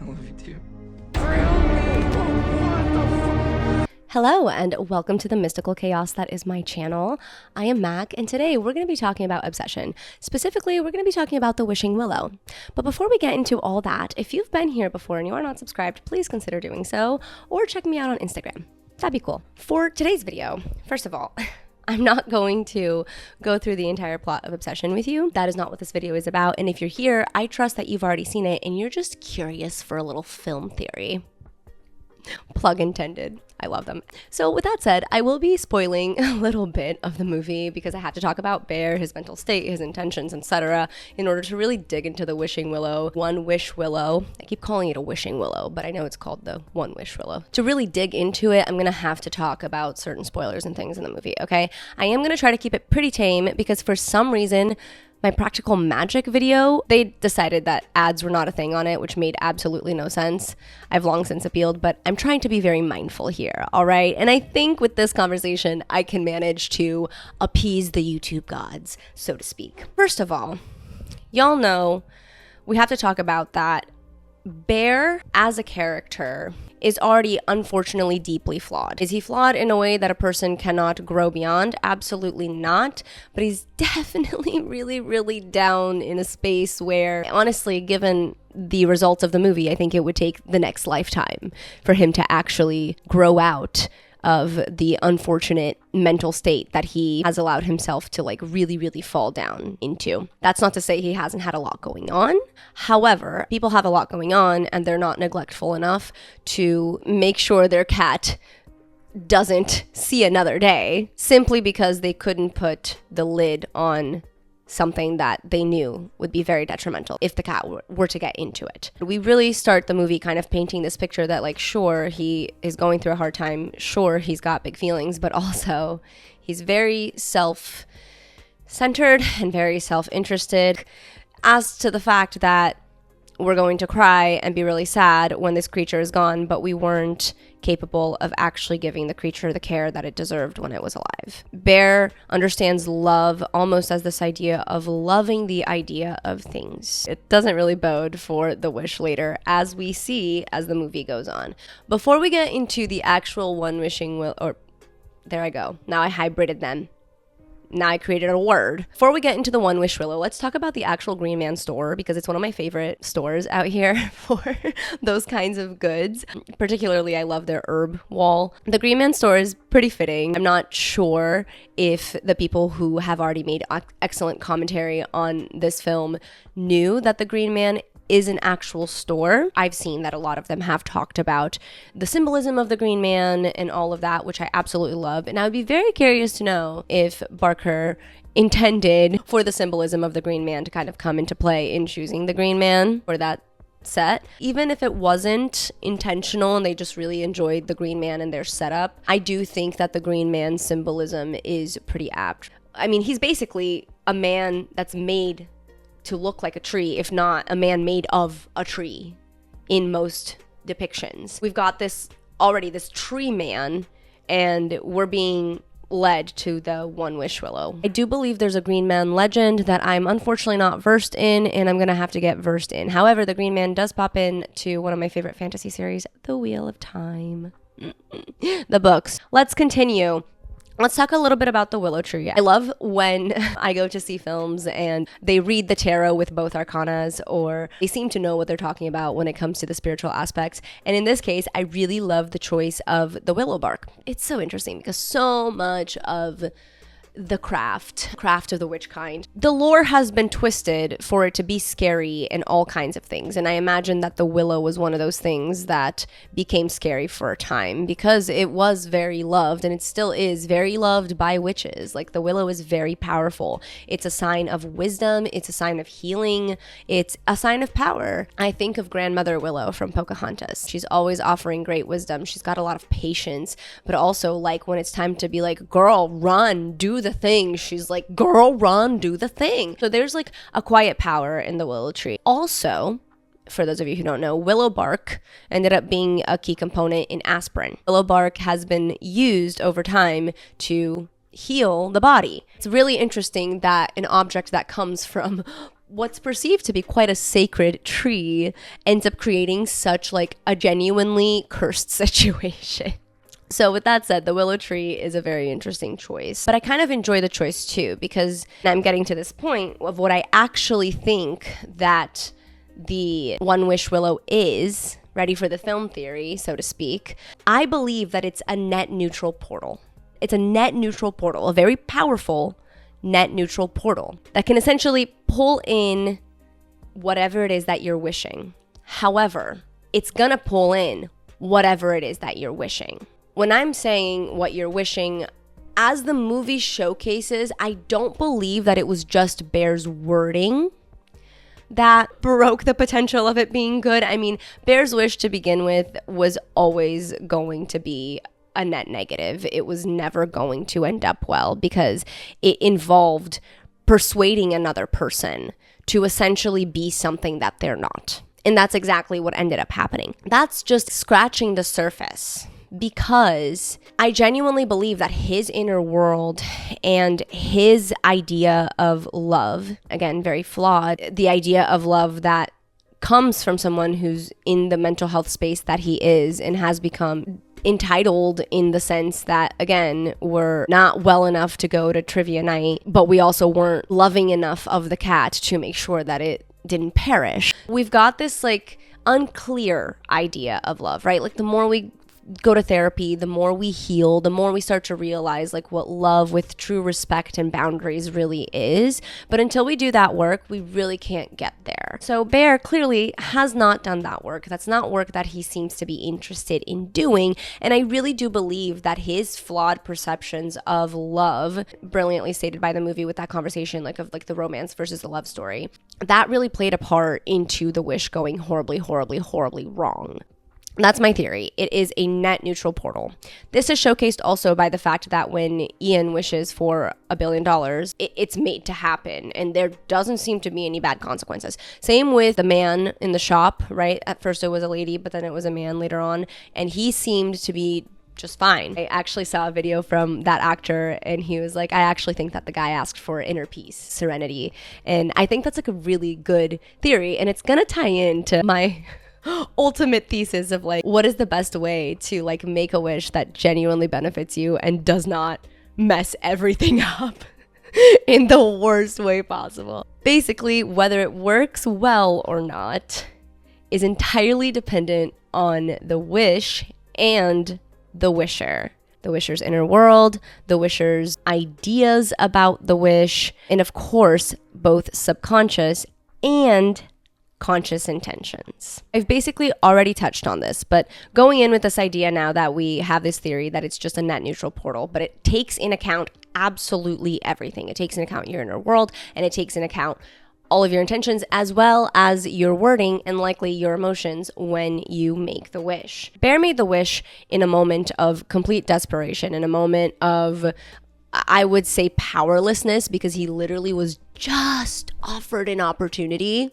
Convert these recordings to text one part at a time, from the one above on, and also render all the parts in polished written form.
I love you too. Hello and welcome to the mystical chaos that is my channel. I am Mac, and today we're going to be talking about obsession. Specifically, we're going to be talking about the wishing willow. But before we get into all that, if you've been here before and you are not subscribed, please consider doing so, or check me out on Instagram. That'd be cool. For today's video, first of all, I'm not going to go through the entire plot of Obsession with you. That is not what this video is about. And if you're here, I trust that you've already seen it and you're just curious for a little film theory. Plug intended. I love them. So with that said, I will be spoiling a little bit of the movie because I have to talk about Bear, his mental state, his intentions, etc. in order to really dig into the wishing willow, one wish willow. I keep calling it a wishing willow, but I know it's called the one wish willow. To really dig into it, I'm going to have to talk about certain spoilers and things in the movie, okay? I am going to try to keep it pretty tame because for some reason, my practical magic video, they decided that ads were not a thing on it, which made absolutely no sense. I've long since appealed, but I'm trying to be very mindful here, all right? And I think with this conversation, I can manage to appease the YouTube gods, so to speak. First of all, y'all know we have to talk about that Bear as a character is already unfortunately deeply flawed. Is he flawed in a way that a person cannot grow beyond? Absolutely not. But he's definitely really down in a space where, honestly, given the results of the movie, I think it would take the next lifetime for him to actually grow out of the unfortunate mental state that he has allowed himself to really fall down into. That's not to say he hasn't had a lot going on. However, people have a lot going on and they're not neglectful enough to make sure their cat doesn't see another day simply because they couldn't put the lid on something that they knew would be very detrimental if the cat were to get into it. We really start the movie kind of painting this picture that sure, he is going through a hard time, sure, he's got big feelings, but also he's very self-centered and very self-interested. As to the fact that we're going to cry and be really sad when this creature is gone, but we weren't capable of actually giving the creature the care that it deserved when it was alive. Bear understands love almost as this idea of loving the idea of things. It doesn't really bode for the wish later, as we see as the movie goes on. Before we get into the actual one wishing will, or there I go. Now I hybrided them. Now I created a word. Before we get into the one wish willow, let's talk about the actual Green Man store because it's one of my favorite stores out here for those kinds of goods. Particularly, I love their herb wall. The Green Man store is pretty fitting. I'm not sure if the people who have already made excellent commentary on this film knew that the Green Man is an actual store. I've seen that a lot of them have talked about the symbolism of the Green Man and all of that, which I absolutely love. And I would be very curious to know if Barker intended for the symbolism of the Green Man to kind of come into play in choosing the Green Man for that set. Even if it wasn't intentional and they just really enjoyed the Green Man and their setup, I do think that the Green Man symbolism is pretty apt. I mean, he's basically a man that's made to look like a tree, if not a man made of a tree in most depictions. We've got this tree man, and we're being led to the one wish willow. I do believe there's a Green Man legend that I'm unfortunately not versed in, and I'm gonna have to get versed in. However, the Green Man does pop in to one of my favorite fantasy series, The Wheel of Time. The books. Let's continue. Let's talk a little bit about the willow tree. I love when I go to see films and they read the tarot with both arcanas, or they seem to know what they're talking about when it comes to the spiritual aspects. And in this case, I really love the choice of the willow bark. It's so interesting because so much of the craft of the witch kind, the lore has been twisted for it to be scary and all kinds of things. And I imagine that the willow was one of those things that became scary for a time because it was very loved, and it still is very loved by witches. The willow is very powerful. It's a sign of wisdom. It's a sign of healing. It's a sign of power. I think of Grandmother Willow from Pocahontas. She's always offering great wisdom. She's got a lot of patience, but also when it's time to be girl, run, do the thing, she's like, girl, run, do the thing. So there's a quiet power in the willow tree. Also, for those of you who don't know, willow bark ended up being a key component in aspirin. Willow bark has been used over time to heal the body. It's really interesting that an object that comes from what's perceived to be quite a sacred tree ends up creating such like a genuinely cursed situation. So with that said, the willow tree is a very interesting choice, but I kind of enjoy the choice too, because I'm getting to this point of what I actually think that the One Wish Willow is, ready for the film theory, so to speak. I believe that it's a net neutral portal. It's a net neutral portal, a very powerful net neutral portal that can essentially pull in whatever it is that you're wishing. However, it's gonna pull in whatever it is that you're wishing. When I'm saying what you're wishing, as the movie showcases, I don't believe that it was just Bear's wording that broke the potential of it being good. I mean, Bear's wish to begin with was always going to be a net negative. It was never going to end up well because it involved persuading another person to essentially be something that they're not. And that's exactly what ended up happening. That's just scratching the surface, because I genuinely believe that his inner world and his idea of love, again, very flawed, the idea of love that comes from someone who's in the mental health space that he is and has become entitled in the sense that, again, we're not well enough to go to trivia night, but we also weren't loving enough of the cat to make sure that it didn't perish. We've got this like unclear idea of love, right? Like the more we go to therapy, the more we heal, the more we start to realize like what love with true respect and boundaries really is. But until we do that work, we really can't get there. So Bear clearly has not done that work. That's not work that he seems to be interested in doing. And I really do believe that his flawed perceptions of love, brilliantly stated by the movie with that conversation like of like the romance versus the love story, that really played a part into the wish going horribly, horribly, horribly wrong. That's my theory. It is a net neutral portal. This is showcased also by the fact that when Ian wishes for $1 billion, it's made to happen, and there doesn't seem to be any bad consequences. Same with the man in the shop, right? At first it was a lady, but then it was a man later on, and he seemed to be just fine. I actually saw a video from that actor, and he was like, I actually think that the guy asked for inner peace, serenity, and I think that's like a really good theory, and it's gonna tie into my ultimate thesis of like, what is the best way to like make a wish that genuinely benefits you and does not mess everything up in the worst way possible. Basically, whether it works well or not is entirely dependent on the wish and the wisher. The wisher's inner world, the wisher's ideas about the wish, and of course, both subconscious and conscious intentions. I've basically already touched on this, but going in with this idea now that we have this theory that it's just a net neutral portal, but it takes in account absolutely everything. It takes in account your inner world, and it takes in account all of your intentions as well as your wording and likely your emotions when you make the wish. Bear made the wish in a moment of complete desperation, in a moment of, I would say, powerlessness, because he literally was just offered an opportunity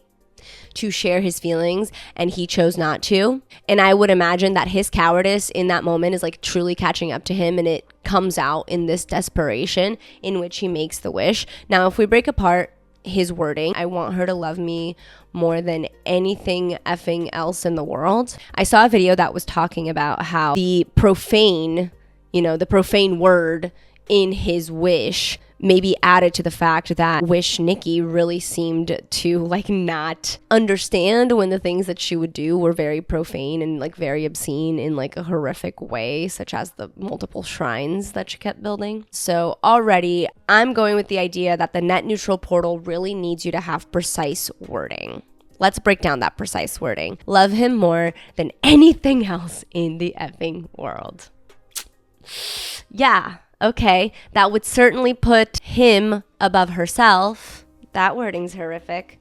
to share his feelings and he chose not to. And I would imagine that his cowardice in that moment is like truly catching up to him, and it comes out in this desperation in which he makes the wish. Now, if we break apart his wording, I want her to love me more than anything effing else in the world. I saw a video that was talking about how the profane word in his wish maybe added to the fact that Wish Nikki really seemed to like not understand when the things that she would do were very profane and like very obscene in like a horrific way, such as the multiple shrines that she kept building. So already I'm going with the idea that the net neutral portal really needs you to have precise wording. Let's break down that precise wording. Love him more than anything else in the effing world. Yeah. Okay, that would certainly put him above herself. That wording's horrific.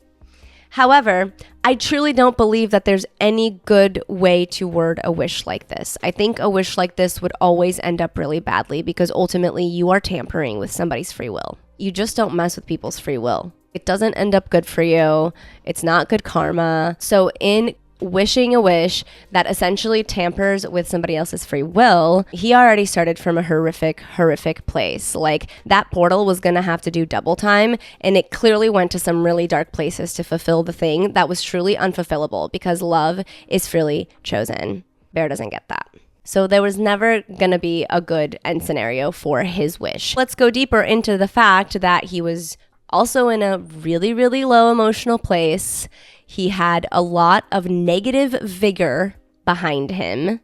However, I truly don't believe that there's any good way to word a wish like this. I think a wish like this would always end up really badly because ultimately you are tampering with somebody's free will. You just don't mess with people's free will. It doesn't end up good for you. It's not good karma. So in wishing a wish that essentially tampers with somebody else's free will, he already started from a horrific place. Like, that portal was gonna have to do double time, and it clearly went to some really dark places to fulfill the thing that was truly unfulfillable, because love is freely chosen. Bear doesn't get that. So there was never going to be a good end scenario for his wish. Let's go deeper into the fact that he was also in a really, really low emotional place. He had a lot of negative vigor behind him.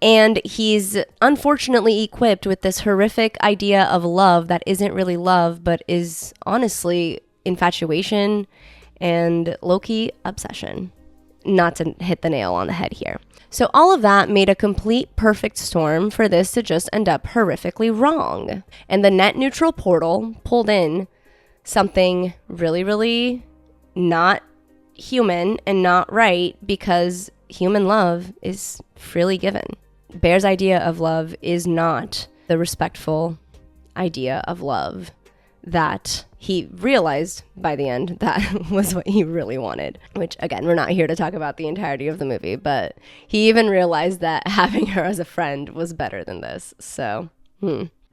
And he's unfortunately equipped with this horrific idea of love that isn't really love, but is honestly infatuation and low-key obsession. Not to hit the nail on the head here. So all of that made a complete perfect storm for this to just end up horrifically wrong. And the net neutral portal pulled in something really, really not human and not right, because human love is freely given. Bear's idea of love is not the respectful idea of love that he realized by the end that was what he really wanted. Which, again, we're not here to talk about the entirety of the movie, but he even realized that having her as a friend was better than this. So,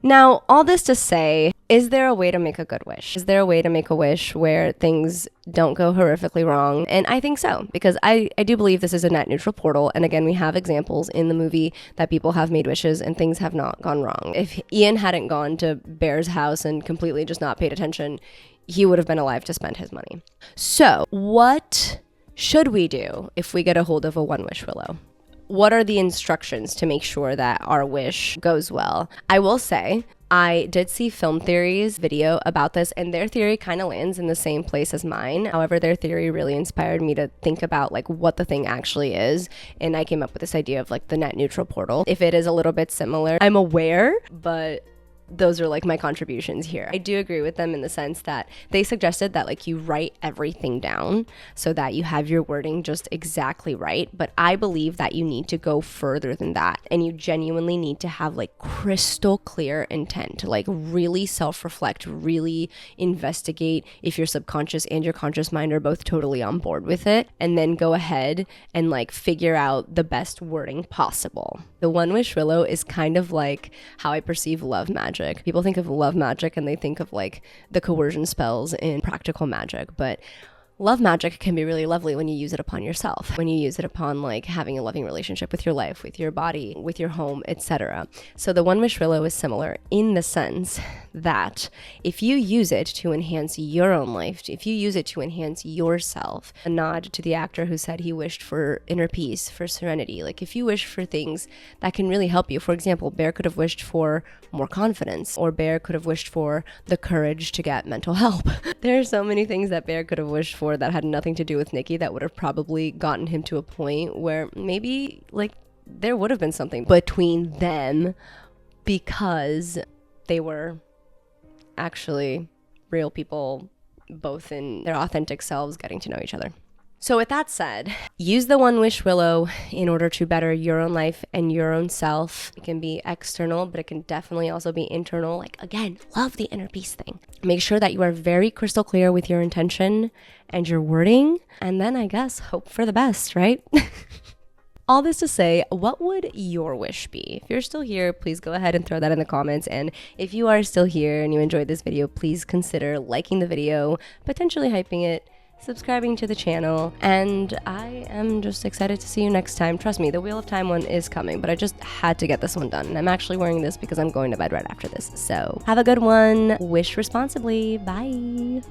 Now, all this to say, is there a way to make a good wish? Is there a way to make a wish where things don't go horrifically wrong? And I think so, because I do believe this is a net neutral portal. And again, we have examples in the movie that people have made wishes and things have not gone wrong. If Ian hadn't gone to Bear's house and completely just not paid attention, he would have been alive to spend his money. So what should we do if we get a hold of a one wish willow? What are the instructions to make sure that our wish goes well? I will say, I did see Film Theory's video about this, and their theory kind of lands in the same place as mine. However, their theory really inspired me to think about like what the thing actually is, and I came up with this idea of like the net neutral portal. If it is a little bit similar, I'm aware, but those are like my contributions here. I do agree with them in the sense that they suggested that like you write everything down so that you have your wording just exactly right. But I believe that you need to go further than that, and you genuinely need to have like crystal clear intent, like really self-reflect, really investigate if your subconscious and your conscious mind are both totally on board with it, and then go ahead and like figure out the best wording possible. The one wish willow is kind of like how I perceive love magic. People think of love magic and they think of like the coercion spells in practical magic, but love magic can be really lovely when you use it upon yourself, when you use it upon like having a loving relationship with your life, with your body, with your home, etc. So the one wish willow is similar in the sense that if you use it to enhance your own life, if you use it to enhance yourself, a nod to the actor who said he wished for inner peace, for serenity, like if you wish for things that can really help you. For example, Bear could have wished for more confidence, or Bear could have wished for the courage to get mental help. There are so many things that Bear could have wished for that had nothing to do with Nikki that would have probably gotten him to a point where maybe like there would have been something between them because they were actually real people, both in their authentic selves, getting to know each other. So with that said, use the one wish willow in order to better your own life and your own self. It can be external, but it can definitely also be internal. Like, again, love the inner peace thing. Make sure that you are very crystal clear with your intention and your wording, and then I guess hope for the best, right? All this to say, what would your wish be? If you're still here, please go ahead and throw that in the comments. And if you are still here and you enjoyed this video, please consider liking the video, potentially hyping it, subscribing to the channel, and I am just excited to see you next time. Trust me, the Wheel of Time one is coming, but I just had to get this one done. And I'm actually wearing this because I'm going to bed right after this. So have a good one. Wish responsibly. Bye.